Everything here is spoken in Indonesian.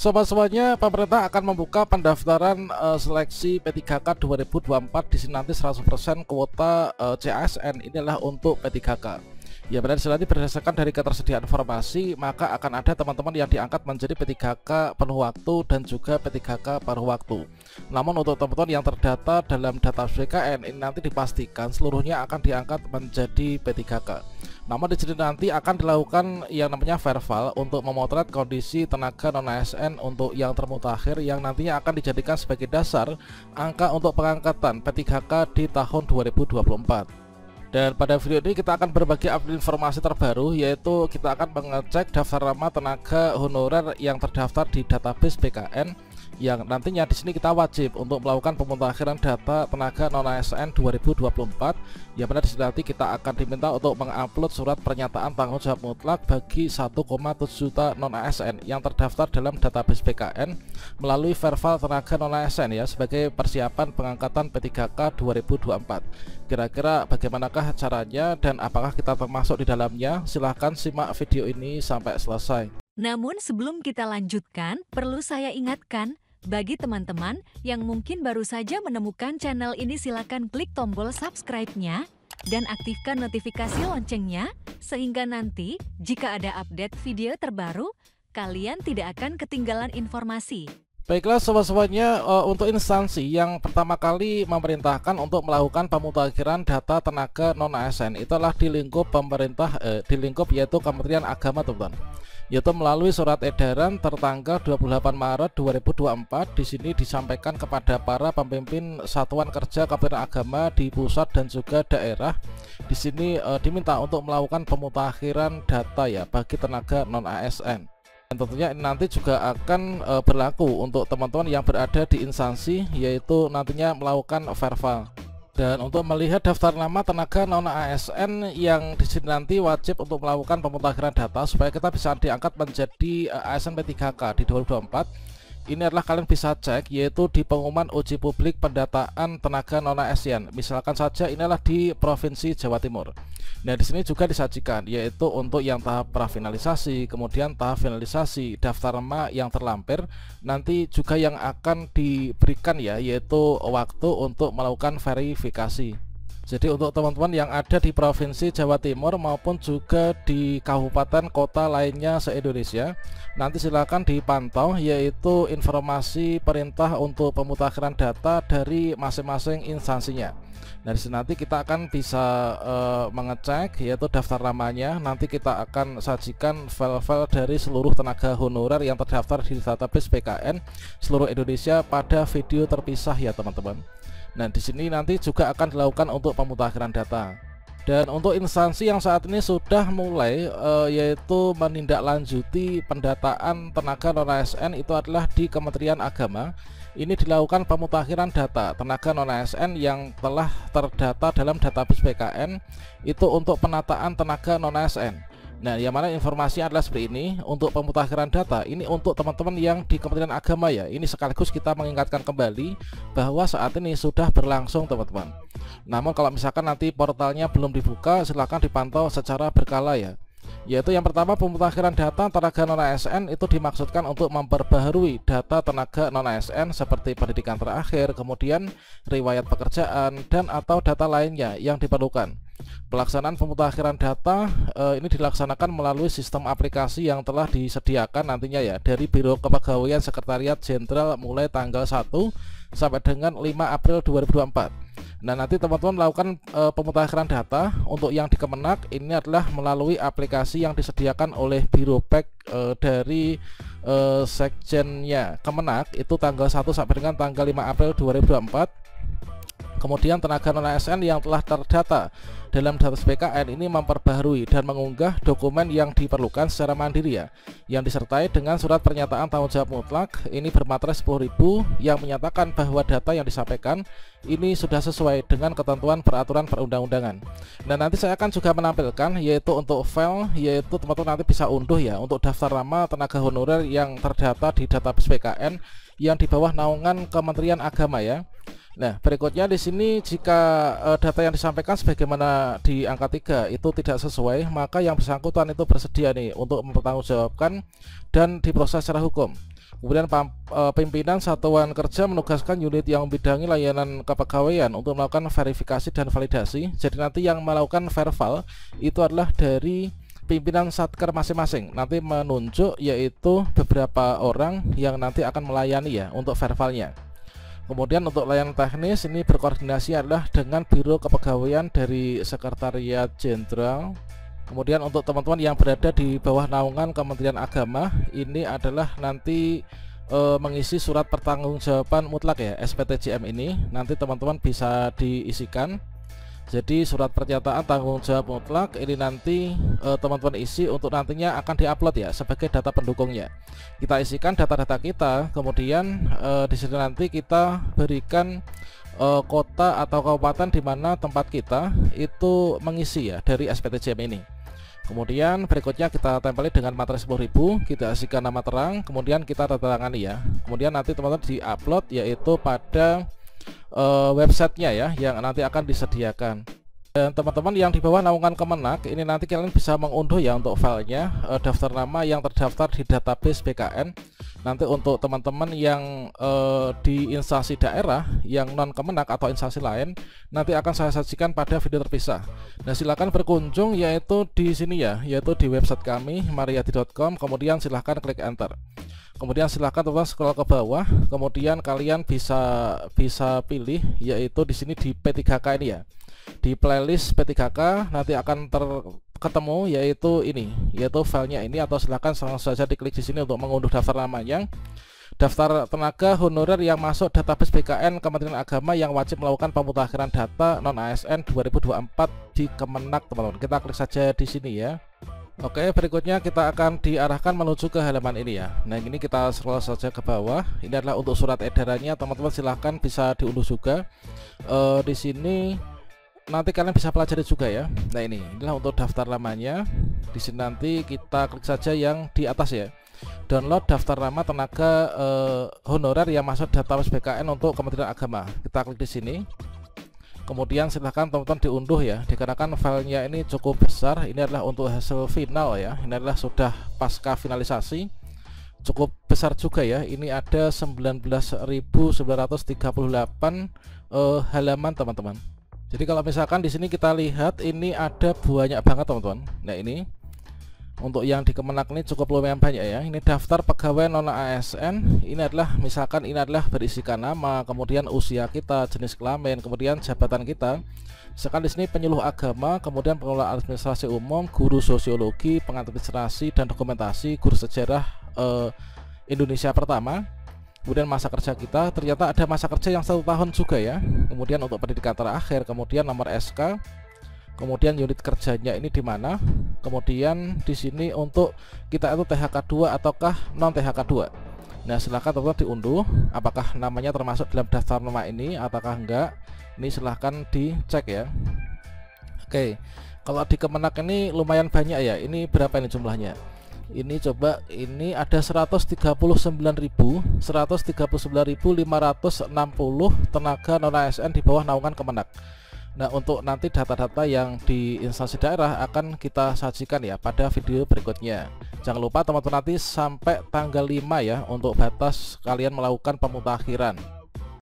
Sobat-sobatnya, pemerintah akan membuka pendaftaran seleksi P3K 2024. Di sini nanti 100% kuota CASN inilah untuk P3K. Ya, berarti nanti berdasarkan dari ketersediaan informasi, maka akan ada teman-teman yang diangkat menjadi P3K penuh waktu dan juga P3K paruh waktu. Namun untuk teman-teman yang terdata dalam data BKN ini nanti dipastikan seluruhnya akan diangkat menjadi P3K. Namun di sini nanti akan dilakukan yang namanya verval untuk memotret kondisi tenaga non ASN untuk yang termutakhir yang nantinya akan dijadikan sebagai dasar angka untuk pengangkatan P3K di tahun 2024. Dan pada video ini kita akan berbagi update informasi terbaru, yaitu kita akan mengecek daftar nama tenaga honorer yang terdaftar di database BKN yang nantinya di sini kita wajib untuk melakukan pemutakhiran data tenaga non ASN 2024. Ya, benar, di sini nanti kita akan diminta untuk mengupload surat pernyataan tanggung jawab mutlak bagi 1,7 juta non ASN yang terdaftar dalam database BKN melalui verval tenaga non ASN ya, sebagai persiapan pengangkatan P3K 2024. Kira-kira bagaimanakah caranya dan apakah kita termasuk di dalamnya? Silahkan simak video ini sampai selesai. Namun sebelum kita lanjutkan, perlu saya ingatkan, bagi teman-teman yang mungkin baru saja menemukan channel ini, silakan klik tombol subscribe-nya dan aktifkan notifikasi loncengnya, sehingga nanti jika ada update video terbaru, kalian tidak akan ketinggalan informasi. Baiklah sobat-sobatnya, untuk instansi yang pertama kali memerintahkan untuk melakukan pemutakhiran data tenaga non ASN itulah di lingkup pemerintah, di lingkup yaitu Kementerian Agama, teman-teman, yaitu melalui surat edaran tertanggal 28 Maret 2024. Di sini disampaikan kepada para pemimpin satuan kerja Kementerian Agama di pusat dan juga daerah. Di sini diminta untuk melakukan pemutakhiran data ya bagi tenaga non ASN. Dan tentunya ini nanti juga akan berlaku untuk teman-teman yang berada di instansi, yaitu nantinya melakukan verval. Dan untuk melihat daftar nama tenaga non ASN yang di sini nanti wajib untuk melakukan pemutakhiran data supaya kita bisa diangkat menjadi ASN P3K di 2024. Ini adalah kalian bisa cek, yaitu di pengumuman uji publik pendataan tenaga non ASN. Misalkan saja inilah di Provinsi Jawa Timur. Nah, di sini juga disajikan, yaitu untuk yang tahap prafinalisasi, kemudian tahap finalisasi, daftar nama yang terlampir, nanti juga yang akan diberikan ya, yaitu waktu untuk melakukan verifikasi. Jadi untuk teman-teman yang ada di Provinsi Jawa Timur maupun juga di kabupaten kota lainnya se-Indonesia, nanti silakan dipantau, yaitu informasi perintah untuk pemutakhiran data dari masing-masing instansinya. Nah, di sini nanti kita akan bisa mengecek yaitu daftar namanya. Nanti kita akan sajikan file-file dari seluruh tenaga honorer yang terdaftar di database BKN seluruh Indonesia pada video terpisah ya, teman-teman. Nah, di sini nanti juga akan dilakukan untuk pemutakhiran data. Dan untuk instansi yang saat ini sudah mulai yaitu menindaklanjuti pendataan tenaga non ASN itu adalah di Kementerian Agama. Ini dilakukan pemutakhiran data tenaga non ASN yang telah terdata dalam database BKN itu untuk penataan tenaga non ASN. Nah, yang mana informasi adalah seperti ini. Untuk pemutakhiran data ini untuk teman-teman yang di Kementerian Agama ya. Ini sekaligus kita mengingatkan kembali bahwa saat ini sudah berlangsung, teman-teman. Namun kalau misalkan nanti portalnya belum dibuka, silahkan dipantau secara berkala ya. Yaitu yang pertama, pemutakhiran data tenaga non ASN itu dimaksudkan untuk memperbaharui data tenaga non ASN seperti pendidikan terakhir, kemudian riwayat pekerjaan, dan atau data lainnya yang diperlukan. Pelaksanaan pemutakhiran data ini dilaksanakan melalui sistem aplikasi yang telah disediakan nantinya ya dari Biro Kepegawaian Sekretariat Jenderal mulai tanggal 1 sampai dengan 5 April 2024. Nah, nanti teman-teman melakukan pemutakhiran data untuk yang di Kemenak ini adalah melalui aplikasi yang disediakan oleh Biro Pek dari Sekjennya Kemenak itu tanggal 1 sampai dengan tanggal 5 April 2024. Kemudian tenaga non ASN yang telah terdata dalam database BKN ini memperbaharui dan mengunggah dokumen yang diperlukan secara mandiri ya, yang disertai dengan surat pernyataan tanggung jawab mutlak ini bermaterai 10.000 yang menyatakan bahwa data yang disampaikan ini sudah sesuai dengan ketentuan peraturan perundang-undangan. Dan nanti saya akan juga menampilkan yaitu untuk file, yaitu teman-teman nanti bisa unduh ya untuk daftar nama tenaga honorer yang terdata di database BKN yang di bawah naungan Kementerian Agama ya. Nah, berikutnya di sini jika data yang disampaikan sebagaimana di angka 3 itu tidak sesuai, maka yang bersangkutan itu bersedia nih untuk mempertanggungjawabkan dan diproses secara hukum. Kemudian pimpinan satuan kerja menugaskan unit yang membidangi layanan kepegawaian untuk melakukan verifikasi dan validasi. Jadi nanti yang melakukan verval itu adalah dari pimpinan satker masing-masing. Nanti menunjuk yaitu beberapa orang yang nanti akan melayani ya untuk vervalnya. Kemudian untuk layanan teknis ini berkoordinasi adalah dengan Biro Kepegawaian dari Sekretariat Jenderal. Kemudian untuk teman-teman yang berada di bawah naungan Kementerian Agama, ini adalah nanti mengisi surat pertanggungjawaban mutlak ya, SPTJM ini nanti teman-teman bisa diisikan. Jadi surat pernyataan tanggung jawab mutlak ini nanti teman-teman isi untuk nantinya akan diupload ya sebagai data pendukungnya. Kita isikan data-data kita, kemudian di sini nanti kita berikan kota atau kabupaten di mana tempat kita itu mengisi ya dari SPTJM ini. Kemudian berikutnya kita tempeli dengan materai 10.000, kita isikan nama terang, kemudian kita tandatangani ya. Kemudian nanti teman-teman di-upload yaitu pada websitenya ya yang nanti akan disediakan. Dan teman-teman yang di bawah naungan Kemenak ini nanti kalian bisa mengunduh ya untuk filenya daftar nama yang terdaftar di database BKN. Nanti untuk teman-teman yang di instansi daerah yang non Kemenak atau instansi lain nanti akan saya sajikan pada video terpisah. Nah silahkan berkunjung yaitu di sini ya, yaitu di website kami mariati.com. Kemudian silahkan klik enter. Kemudian silahkan teman-teman scroll ke bawah, kemudian kalian bisa pilih yaitu di sini di P3K ini ya. Di playlist P3K nanti akan ketemu yaitu ini, yaitu filenya ini, atau silahkan langsung saja diklik di sini untuk mengunduh daftar namanya. Daftar tenaga honorer yang masuk database BKN Kementerian Agama yang wajib melakukan pemutakhiran data non ASN 2024 di Kemenak, teman-teman. Kita klik saja di sini ya. Oke, berikutnya kita akan diarahkan menuju ke halaman ini ya. Nah ini kita scroll saja ke bawah. Ini adalah untuk surat edarannya, teman-teman silahkan bisa diunduh juga. Di sini nanti kalian bisa pelajari juga ya. Nah inilah untuk daftar namanya. Di sini nanti kita klik saja yang di atas ya. Download daftar nama tenaga honorer yang masuk database BKN untuk Kementerian Agama. Kita klik di sini. Kemudian silahkan teman-teman diunduh ya, dikarenakan filenya ini cukup besar. Ini adalah untuk hasil final ya, ini adalah sudah pasca finalisasi, cukup besar juga ya. Ini ada 19.938 halaman teman-teman. Jadi kalau misalkan di sini kita lihat ini ada banyak banget teman-teman. Nah ini untuk yang di Kemenak ini cukup lumayan banyak ya. Ini daftar pegawai non ASN. Ini adalah misalkan ini adalah berisikan nama, kemudian usia kita, jenis kelamin, kemudian jabatan kita. Misalkan di sini penyuluh agama, kemudian pengelola administrasi umum, guru sosiologi, pengadministrasi dan dokumentasi, guru sejarah Indonesia pertama. Kemudian masa kerja kita, ternyata ada masa kerja yang 1 tahun juga ya. Kemudian untuk pendidikan terakhir, kemudian nomor SK. Kemudian unit kerjanya ini di mana? Kemudian di sini untuk kita itu THK 2 ataukah non THK 2. Nah, silahkan teman-teman diunduh apakah namanya termasuk dalam daftar nama ini ataukah enggak. Ini silahkan dicek ya. Oke. Kalau di Kemenak ini lumayan banyak ya. Ini berapa ini jumlahnya? Ini coba ini ada 139.560 tenaga non ASN di bawah naungan Kemenak. Nah untuk nanti data-data yang di instansi daerah akan kita sajikan ya pada video berikutnya. Jangan lupa teman-teman nanti sampai tanggal 5 ya untuk batas kalian melakukan pemutakhiran.